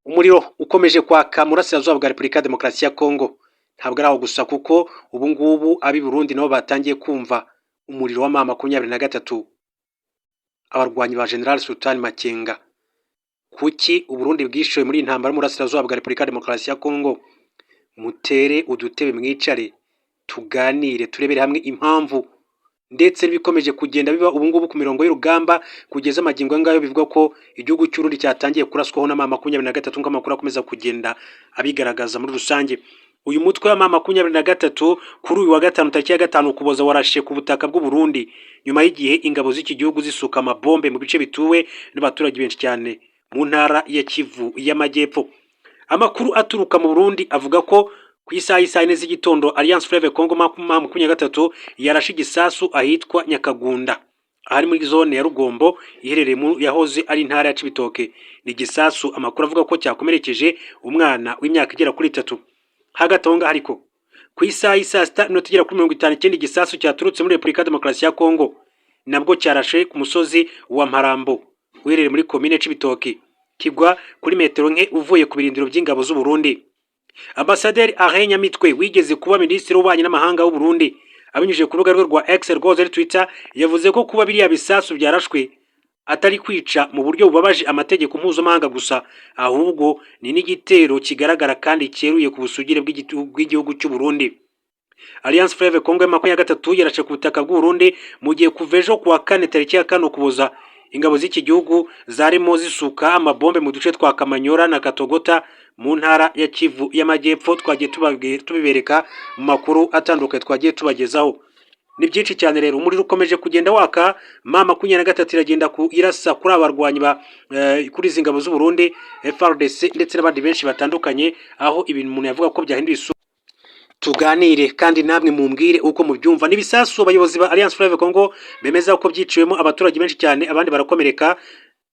Umuriro ukomeje kwaka mu burasirazuba bwa Repubulika ya Demokarasi ya Kongo. Ntabwo ari aho gusa kuko ubu ngubu ab'i Burundi nabo batangiye kumva umuriro wa M23. Abarwanyi ba General Sultan Makenga. Kuki Uburundi bwishoye muri intambara mu burasirazuba bwa Repubulika ya Demokarasi ya Kongo? Mutere udutebe mwicare tuganire turebere hamwe impamvu ndetse bikomeje kugenda biba ubu ngubu ku mirongo y'urugamba kugeza amagingo ngayo bivuga ko igihugu cy'Urundi cyatangiye kuraswaho na M23 nk'amakuru akomeza kugenda abigaragaza muri rusange. Uyu mutwe wa M23 kuri uyu wa gatanu tariki ya 5 Ukuboza warashe ku butaka bw'u Burundi nyuma y'igihe ingabo z'iki gihugu zisuka amabombe mu bice bituwe n'abaturage benshi cyane mu ntara ya Kivu y'Amajyepfo. Amakuru aturuka mu Burundi avuga ko ku isaha z'igitondo Alliance Fleuve Congo M23 yarashe igisasu ahitwa Nyakagunda ahari muri zone ya Rugombo iherereye mu yahoze ari intara ya Cibitoke. Ni igisasu amakuru avuga ko cyakomerekeje umwana w'imyaka igera kuri 3. Hagatonga hariko ku isaha 6:00 igera kuri 50 ikindi gisasu cyaturutse muri Repubulika ya Demokarasi ya Kongo nabwo cyarashe ku musozi wa Mparambo uherereye muri commune Cibitoke kigwa kuri metero nke uvuye ku birindiro by'ingabo z'u Burundi. Ambasaderi Alain Nyamitwe wigeze kuba minisitiri w'ububanyi n'amahanga w'u Burundi abinyujije ku rubuga rwe rwa X rwose Twitter yavuze ko kuba biriya bisasu byarashwe atari kwica mu buryo bubabaje amategeko mpuzamahanga gusa ahubwo ni n'igitero kigaragara kandi cyeruye ku busugire bw'igihugu cy'u Burundi. Alliance Fleuve Congo M23 yarashe ku butaka bw'u Burundi mu gihe kuvejo kuwa 4 tariki ya 5 Ukuboza ingabo z'iki gihugu zarimo zisuka amabombe mu duce twa Kamanyora na Katogota mu ntara ya Kivu y'Amajyepfo. Twagiye tubibereka mu makuru atandukanye twagiye tubagezaho. Ni byinshi cyane rero umuriro ukomeje kugenda waka. M23 iragenda ku irasa kuri abarwanyi ba kuri zingabo z'u Burundi FARDC ndetse n'abandi benshi batandukanye, aho ibintu umuntu yavuga ko byahinduye isu. Tuganire kandi namwe mumbwire uko mubyumva. Nibisasu abayobozi ba Alliance Fleuve Congo bemeza ko byiciwemo abaturage benshi cyane, abandi barakomereka,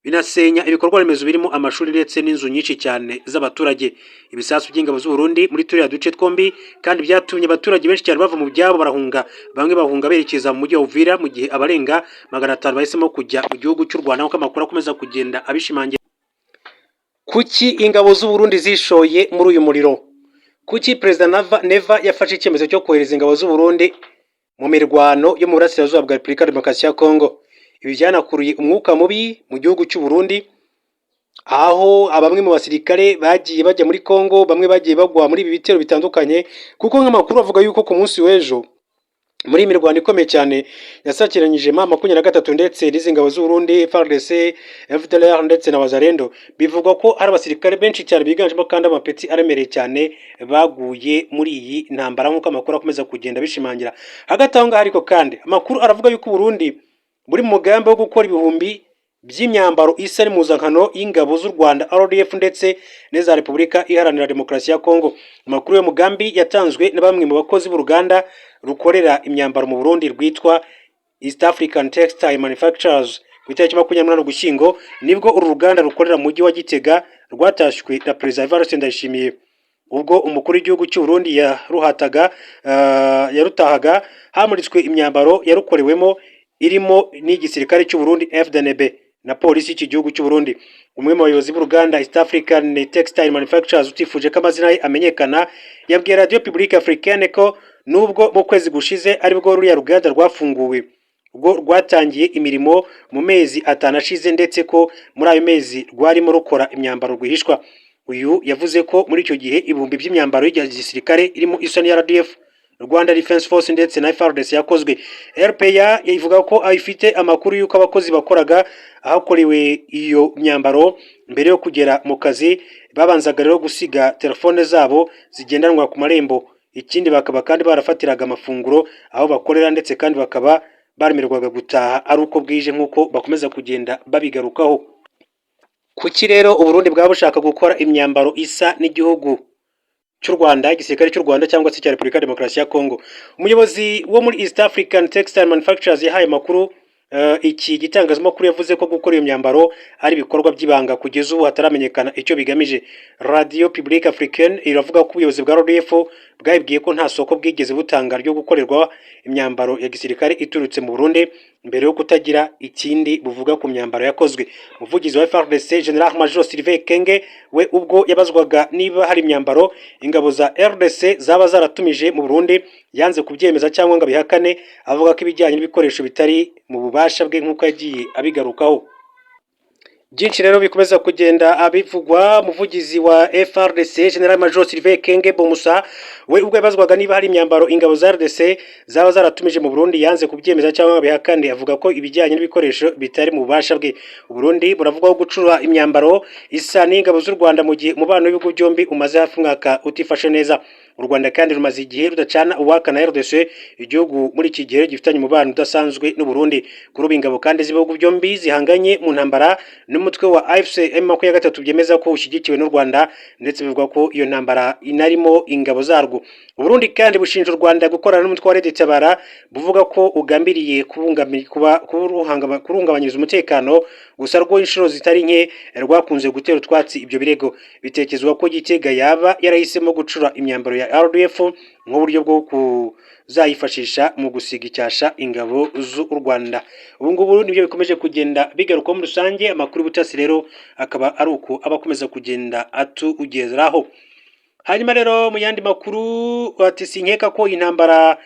binasenya ibikorwa remezo birimo amashuri ndetse n'inzu nyinshi cyane z'abaturage. Ibisasu by'ingabo z'u Burundi muri turiya duce twombi kandi byatumye abaturage benshi cyane bava mu byabo barahunga, bamwe bahunga berekeza mu mujyi wa Uvira, mu gihe abarenga 500 bahisemo kujya mu gihugu cy'u Rwanda nk'uko amakuru akomeza kugenda abishimangira. Kuki ingabo z'u Burundi zishoye muri uyu muriro? Kuki President Neva yafashe icyemezo cyo kohereza ingabo z'u Burundi mu mirwano yo mu burasirazuba bwa Repubulika ya Demokarasi ya Kongo? Ibi byanakuruye umwuka mubi mu gihugu cy'u Burundi, aho abamwe mu basirikare bagiye bajya muri Kongo, bamwe bagiye bagwa muri ibi bitero bitandukanye, kuko nk'amakuru avuga yuko ku munsi w'ejo muri mirwano ikomeye cyane yasakiranyije M23 ndetse n'izingabo z'u Burundi FARDC, FDLR ndetse na Wazalendo, bivugwa ko ari abasirikare benshi cyane biganjemo kandi amapeti aremereye cyane baguye muri iyi ntambara nk'uko amakuru akomeza kugenda bishimangira. Hagati aho ngaho ariko kandi amakuru aravuga yuko Burundi buri mugambi wo gukora ibihumbi by'imyambaro isa n'impuzankano y'ingabo z'u Rwanda RDF ndetse neza Repubulika Iharanira Demokarasi ya Kongo. Amakuru yo mugambi yatanzwe na bamwe mu bakozi b'uruganda rukorera imyambaro mu Burundi rwitwa East African Textile Manufacturers. Ku itariki 28 Ugushyingo nibwo uru ruganda rukorera mu mujyi wa Gitega rwatashywe na Perezida Evariste Ndayishimiye, ubwo umukuru w'igihugu cy'u Burundi yarutahaga hamuritswe imyambaro yarukorewemo irimo n'igisirikare cy'u Burundi FDNB na polisi y'iki gihugu cy'u Burundi. Umwe mu bayobozi b'uruganda East African Textile Manufacturers utifuje ko amazina ye amenyekana yabwiye Radio Publique Africaine ko nubwo mu kwezi gushize aribwo ruriya ruganda rwafunguwe, ubwo rwatangiye imirimo mu mezi 5 ashize ndetse ko muri ayo mezi rwarimo rukora imyambaro rwihishwa. Uyu yavuze ko muri icyo gihe ibihumbi by'imyambaro y'igisirikare irimo isa ya RDF, Rwanda Defense Force ndetse na FARDC yakozwe. RPA ivuga ko ayifite amakuru yuko abakozi bakoraga ahakorewe iyo myambaro mbere yo kugera mu kazi babanzaga rero gusiga telefone zabo zigendanwa ku marembo. Ikindi bakaba kandi barafatiraga amafunguro aho bakorera ndetse kandi bakaba baremerwaga gutaha ari uko bwije nk'uko bakomeza kugenda babigarukaho. Kuki rero u Burundi bwaba bushaka gukora imyambaro isa n'igihugu cy'u Rwanda, igisirikare cy'u Rwanda cyangwa se cya Repubulika ya Demokarasi ya Kongo? Umuyobozi wo muri East African Textile Manufacturers yahaye makuru iki gitangazamakuru yavuze ko gukora iyo myambaro ari ibikorwa by'ibanga kugeza ubu hataramenyekana icyo bigamije. Radio Publique Africaine iravuga ko ubuyobozi bwa RDF bwabibwiye ko nta soko bwigeze butanga ryo gukorerwa imyambaro ya gisirikare iturutse mu Burundi mbere yo kutagira ikindi buvuga ku myambaro yakozwe. Umuvugizi wa FARDC General Major Sylvain Kenge we ubwo yabazwaga niba hari imyambaro ingabo za RDC zaba zaratumije mu Burundi yanze kubyemeza cyangwa ngo abihakane, avuga ko ibijyanye n'ibikoresho bitari mu bubasha bwe nk'uko yagiye abigarukaho. Byinshi rero bikomeza kugenda abivugwa. Umuvugizi wa FARDC General Major Sylvain Kenge Bomusa we ubwo yabazwaga niba hari imyambaro ingabo za RDC zaba zaratumije mu Burundi yanze kubyemeza cyangwa abihakane, avuga ko ibijyanye n'ibikoresho bitari mu bubasha bwe. Burundi buravugwaho gucura imyambaro isa n'ingabo z'u Rwanda mu gihe umubano w'ibihugu byombi umaze hafi umwaka utifashe neza. U Rwanda kandi rumaze igihe rudacana uwaka na RDC, igihugu muri iki gihe gifitanye umubano udasanzwe n'u Burundi. Kuri ubu ingabo kandi z'ibihugu byombi zihanganye mu ntambara n'umutwe wa AFC M23 byemeza ko ushyigikiwe n'u Rwanda, ndetse bivuga ko iyo ntambara inarimo ingabo zarwo. U Burundi kandi bushinja u Rwanda gukorana n'umutwe wa Red Tabara buvuga ko ugambiriye kurungabanyiriza umutekano, gusa rwo inshuro zitari nke rwakunze gutera utwatsi ibyo birego. Bitekezwa ko Gitega yaba yarahisemo gucura imyambaro ya RDF nk'uburyo bwo kuzayifashisha mu gusiga icyasha ingabo z'u Rwanda. Ubu ngubu nibyo bikomeje kugenda bigaruka muri rusange. Amakuru y'ubutasi rero akaba ari uko abakomeza kugenda atugeraho. Hanyuma rero mu yandi makuru ati sinkeka ko intambara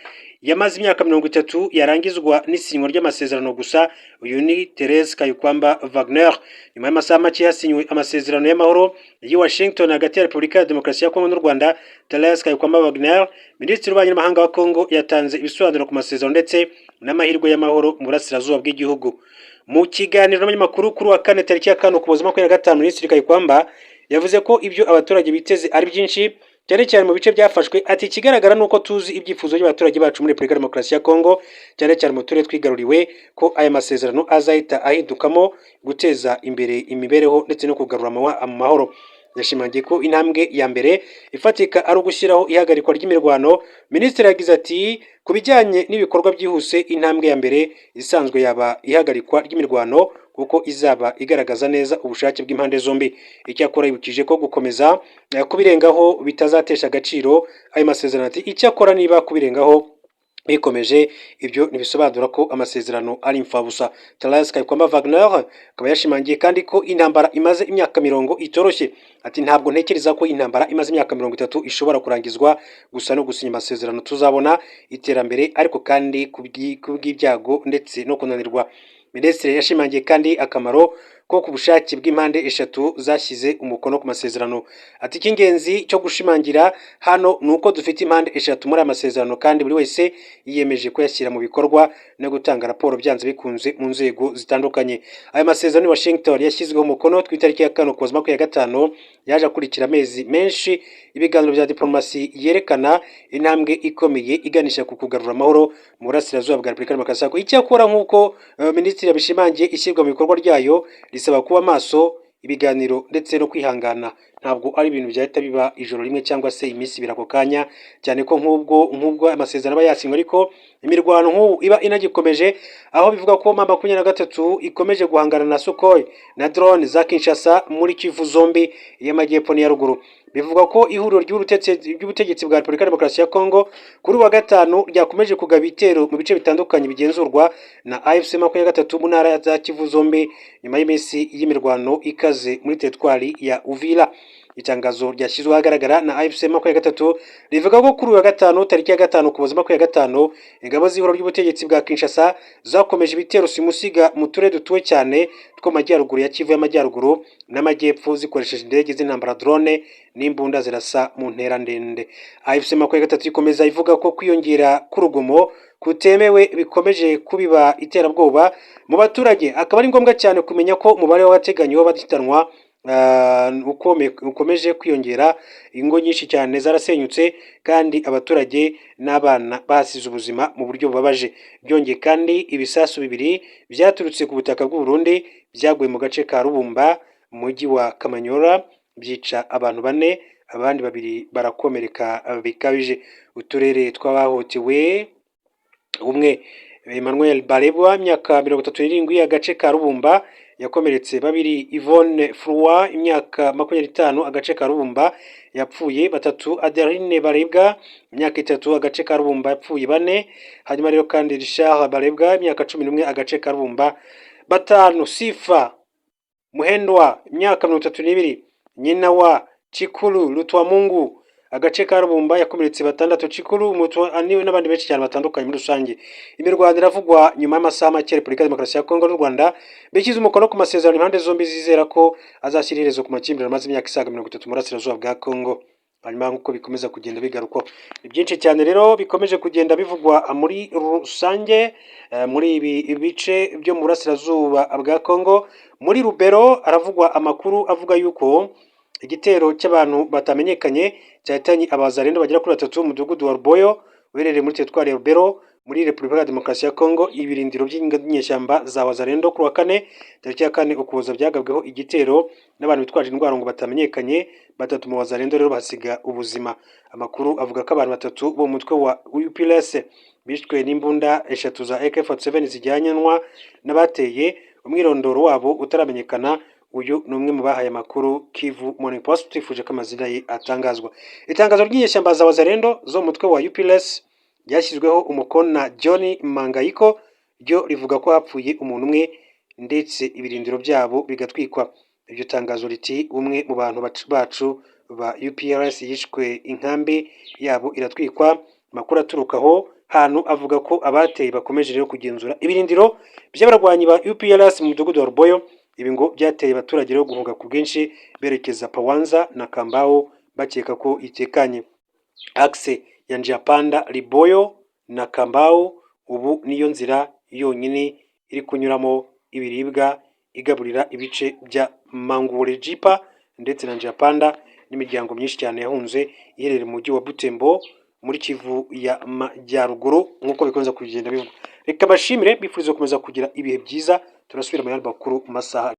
yamaze imyaka 30 yarangizwa n'isinywa ry'amasezerano gusa. Uyu ni Therese Kayikwamba Wagner. Nyuma y'amasaha make yasinywe amasezerano y'amahoro yi Washington hagati ya Repubulika ya Demokarasi ya Kongo n'u Rwanda. Therese Kayikwamba Wagner, Minisitiri w'Ububanyi n'Amahanga wa Kongo, yatanze ibisobanuro ku masezerano ndetse n'amahirwe y'amahoro mu burasirazuba bw'igihugu. Mu kiganiro n'abanyamakuru kuri wa kane tariki ya 5 Ukuboza 2025, Minisitiri Kayikwamba yavuze ko ibyo abaturage biteze ari byinshi cyane cyane mu bice byafashwe. Ati ikigaragara nuko tuzi ibyifuzo by'abaturage bacu muri Repubulika ya Demokarasi ya Kongo, cyane cyane mu turere twigaruriwe, ko aya masezerano azahita ahindukamo guteza imbere imibereho ndetse no kugarura amahoro. Yashimangiye ko intambwe ya mbere ifatika ari ugushyiraho ihagarikwa ry'imirwano. Minisitiri yagize ati ku bijyanye n'ibikorwa byihuse, intambwe ya mbere isanzwe yaba ihagarikwa ry'imirwano kuko izaba igaragaza neza ubushake bw'impande zombi. Icyakora yibukije ko gukomeza kubirengaho bitazatesha agaciro ayo masezerano. Ati icyakora niba kubirengaho bikomeje, ibyo ntibisobanura ko amasezerano ari imfabusa. Therese Kayikwamba Wagner akaba yashimangiye kandi ko intambara imaze imyaka 20 itoroshye. Ati ntabwo ntekereza ko intambara imaze imyaka 30 ishobora kurangizwa gusa no gusinya amasezerano. Tuzabona iterambere ariko kandi kubw'ibyago ndetse no kunanirwa. Minisitiri yashimangiye kandi akamaro ko ku bushake bw'impande eshatu zashyize umukono ku masezerano. Ati icy'ingenzi cyo gushimangira hano nuko dufite impande eshatu muri amasezerano kandi buri wese yiyemeje kuyashyira mu bikorwa no gutanga raporo byanze bikunze mu nzego zitandukanye. Aya masezerano Washington yashyizweho umukono ku itariki ya 5 Ukuboza 2025, yaje akurikira amezi menshi ibiganiro bya diplomasi yerekana intambwe ikomeye iganisha ku kugarura amahoro mu burasirazuba bwa Repubulika ya Demokarasi ya Kongo. Icyakora nk'uko minisitiri yabishimangiye, ishyirwa mu bikorwa ryayo risaba kuba maso, ibiganiro ndetse no kwihangana. Ntabwo ari ibintu byahita biba ijoro rimwe cyangwa se iminsi ibiri ako kanya, cyane ko nk'ubwo amasezerano aba yasinywe ariko imirwano nk'ubu iba inagikomeje, aho bivuga ko M23 ikomeje guhangana na Sukhoi na drone za Kinshasa muri Kivu zombi y'amajyepfo n'iya ruguru. Bivuga ko ihuriro ry'ubutegetsi bwa Repubulika ya Demokarasi ya Kongo kuri wa gatanu ryakomeje kugaba ibitero mu bice bitandukanye bigenzurwa na AFC M23 mu ntara za Kivu zombi nyuma y'iminsi y'imirwano ikaze muri teritwari ya Uvira. Itangazo ryashyizwe ahagaragara na AFC M23 rivuga ko kuri wa gatanu tariki ya 5 Ukuboza 2025, ingabo z'ihuriro ry'ubutegetsi bwa Kinshasa zakomeje ibitero simusiga mu turere dutuwe cyane two majyaruguru ya Kivu y'amajyaruguru n'amajyepfo zikoresheje indege z'intambara drone n'imbunda zirasa mu ntera ndende. AFC M23 ikomeza ivuga ko kwiyongera k'urugomo kutemewe bikomeje kubiba iterabwoba mu baturage. Akaba ari ngombwa cyane kumenya ko umubare w'abateganyi w'abaditanwa ukomeje kwiyongera. Ingo nyinshi cyane zarasenyutse kandi abaturage n'abana basize ubuzima mu buryo bubabaje. Byongeye kandi ibisasu bibiri byaturutse ku butaka bw'u Burundi byaguye mu gace ka Rubumba mu mujyi wa Kamanyola, byica abantu 4, abandi 2 barakomereka bikabije. Uturere twabahotewe umwe Emmanuel Barebwa, imyaka 37, agace ka Rubumba yakomeretse babiri. Yvonne Frua imyaka 25 agace ka Rubumba yapfuye batatu. Adeline Barebwa imyaka 3 agace ka Rubumba yapfuye bane. Hanyuma rero kandi Richard Barebwa imyaka 11 agace ka Rubumba batanu. Sifa Muhendwa imyaka 32 nyina wa Chikuru Lutwamungu agace ka Rubumba yakomeretse batandatu. Chikuru niwe n'abandi benshi cyane batandukanye muri rusange. Imirwano iravugwa nyuma y'amasaha make Repubulika Demokarasi ya Kongo n'u Rwanda bishyize umukono ku masezerano impande zombi zizera ko azashyira iherezo ku makimbirane amaze imyaka isaga 30 mu burasirazuba bwa Kongo. Hanyuma nk'uko bikomeza kugenda bigarukwa byinshi cyane rero bikomeje kugenda bivugwa muri rusange muri ibi bice byo mu burasirazuba bwa Kongo. Muri Rubero aravugwa amakuru avuga yuko igitero cy'abantu batamenyekanye cyahitanye abazarendo bagera kuri 3 mu mudugudu wa Ruboyo uherereye muri teritwari ya Rubero muri Repubulika ya Demokarasi ya Kongo. Ibirindiro by'inyeshyamba za wazarendo kuri wa kane tariki ya 4 Ukuboza byagabweho igitero n'abantu bitwaje indwara ngo batamenyekanye. 3 mu wazarendo rero basiga ubuzima. Amakuru avuga ko abantu 3 bo mutwe wa UPLS bishwe n'imbunda 3 za AK47 zijyanyanwa n'abateye umwirondoro wabo utaramenyekana. Uyu ni umwe mu bahaye amakuru Kivu Morning Post tifuje ko amazina ye atangazwa. Itangazo ry'inyeshyamba za wazarendo zo mutwe wa UPLS ryashyizweho umukono na John Mangayiko ryo rivuga ko hapfuye umuntu umwe ndetse ibirindiro byabo bigatwikwa. Iryo tangazo riti umwe mu bantu bacu ba UPLS yishwe, inkambi yabo iratwikwa. Makuru aturukaho hantu avuga ko abateye bakomeje rero kugenzura ibirindiro by'abarwanyi ba UPLS mu mudugudu wa Ruboyo. Ibi ngo byateye abaturage rero guhunga ku bwinshi berekeza Pawanza na Kambao bakeka ko itekanye. Axe ya Njapanda, Liboyo na Kambao ubu niyo nzira yonyine iri kunyuramo ibiribwa igaburira ibice bya Mangure Jipa ndetse na Njapanda n'imiryango myinshi cyane yahunze iherereye mu mujyi wa Butembo muri Kivu ya Majyaruguru nk'uko bikomeza kugenda bivuga. Reka bashimire bifuriza gukomeza kugira ibihe byiza. Turasubira mu yandi makuru masaha